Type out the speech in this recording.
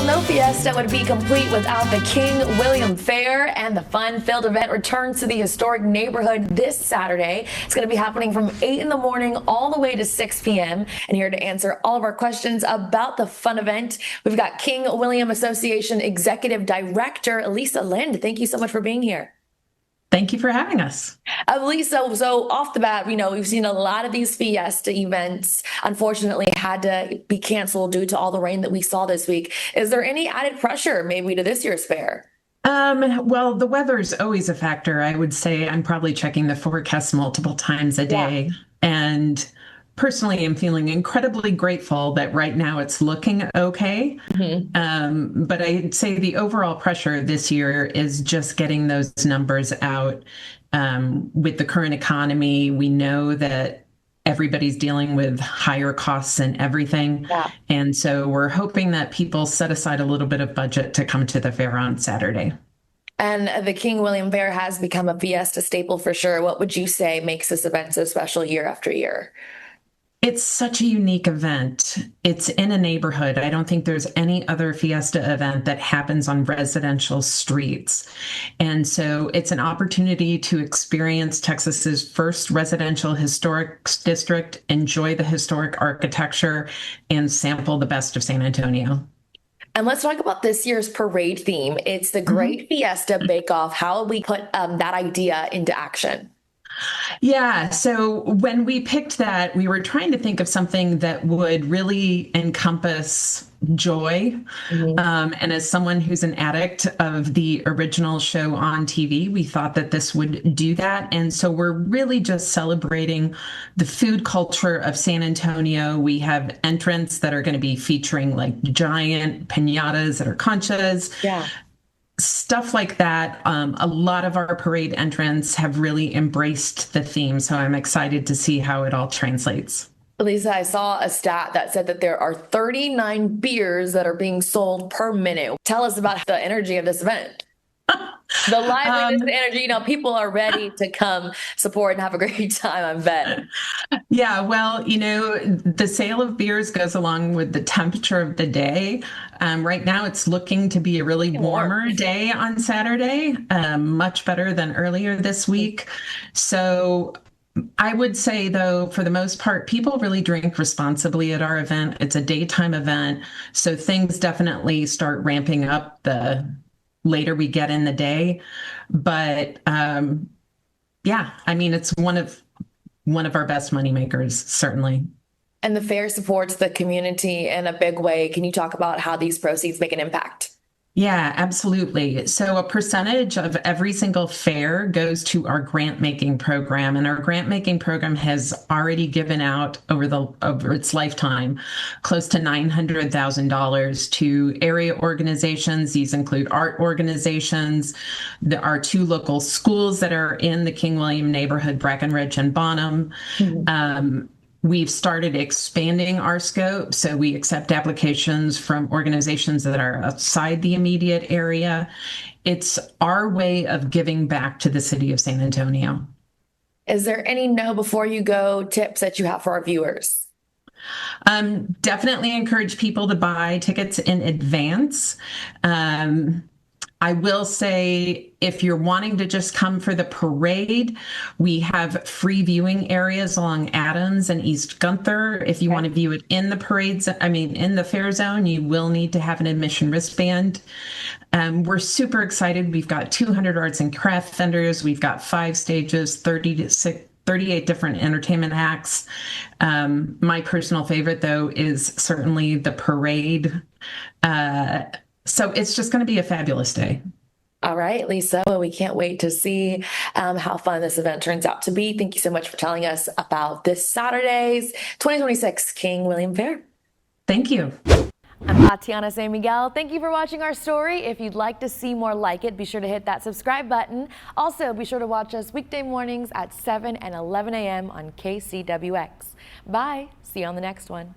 Well, no fiesta would be complete without the King William Fair, and the fun-filled event returns to the historic neighborhood this Saturday. It's going to be happening from 8 in the morning all the way to 6 p.m. And here to answer all of our questions about the fun event, we've got King William Association Executive Director Lisa Lind. Thank you so much for being here. Thank you for having us. Lisa, so off the bat, we've seen a lot of these fiesta events, unfortunately, had to be canceled due to all the rain that we saw this week. Is there any added pressure maybe to this year's fair? Well, the weather is always a factor. I would say I'm probably checking the forecast multiple times a day. Yeah. And personally, I'm feeling incredibly grateful that right now it's looking okay. But I'd say the overall pressure this year is just getting those numbers out. With the current economy, we know that everybody's dealing with higher costs and everything. Yeah. And so we're hoping that people set aside a little bit of budget to come to the fair on Saturday. And the King William Fair has become a fiesta staple for sure. What would you say makes this event so special year after year? It's such a unique event. It's in a neighborhood. I don't think there's any other fiesta event that happens on residential streets. And so it's an opportunity to experience Texas's first residential historic district, enjoy the historic architecture, and sample the best of San Antonio. And let's talk about this year's parade theme. It's the Great Fiesta Bake-Off. How will we put that idea into action? Yeah, so when we picked that, we were trying to think of something that would really encompass joy. And as someone who's an addict of the original show on TV, we thought that this would do that. And so we're really just celebrating the food culture of San Antonio. We have entrants that are going to be featuring like giant piñatas that are conchas. Yeah. Stuff like that. A lot of our parade entrants have really embraced the theme, so I'm excited to see how it all translates. Lisa, I saw a stat that said that there are 39 beers that are being sold per minute. Tell us about the energy of this event. The liveliness, the energy, people are ready to come support and have a great time, I bet. Yeah, well, the sale of beers goes along with the temperature of the day. Right now, it's looking to be a really warmer day on Saturday, much better than earlier this week. So I would say, though, for the most part, people really drink responsibly at our event. It's a daytime event, so things definitely start ramping up the later we get in the day. But yeah, it's one of our best moneymakers, certainly. And the fair supports the community in a big way. Can you talk about how these proceeds make an impact? Yeah, absolutely. So a percentage of every single fair goes to our grant making program, and our grant making program has already given out over its lifetime close to $900,000 to area organizations. These include art organizations. There are 2 local schools that are in the King William neighborhood, Breckenridge and Bonham. We've started expanding our scope, so we accept applications from organizations that are outside the immediate area. It's our way of giving back to the city of San Antonio. Is there any before you go tips that you have for our viewers? Definitely encourage people to buy tickets in advance. I will say, if you're wanting to just come for the parade, we have free viewing areas along Adams and East Gunther. If you want to view it in the in the fair zone, you will need to have an admission wristband. We're super excited. We've got 200 arts and craft vendors. We've got 5 stages, 38 different entertainment acts. My personal favorite, though, is certainly the parade. So it's just going to be a fabulous day. All right, Lisa, well, we can't wait to see how fun this event turns out to be. Thank you so much for telling us about this Saturday's 2026 King William Fair. Thank you. I'm Tatiana San Miguel. Thank you for watching our story. If you'd like to see more like it, be sure to hit that subscribe button. Also, be sure to watch us weekday mornings at 7 and 11 a.m. on KCWX. Bye. See you on the next one.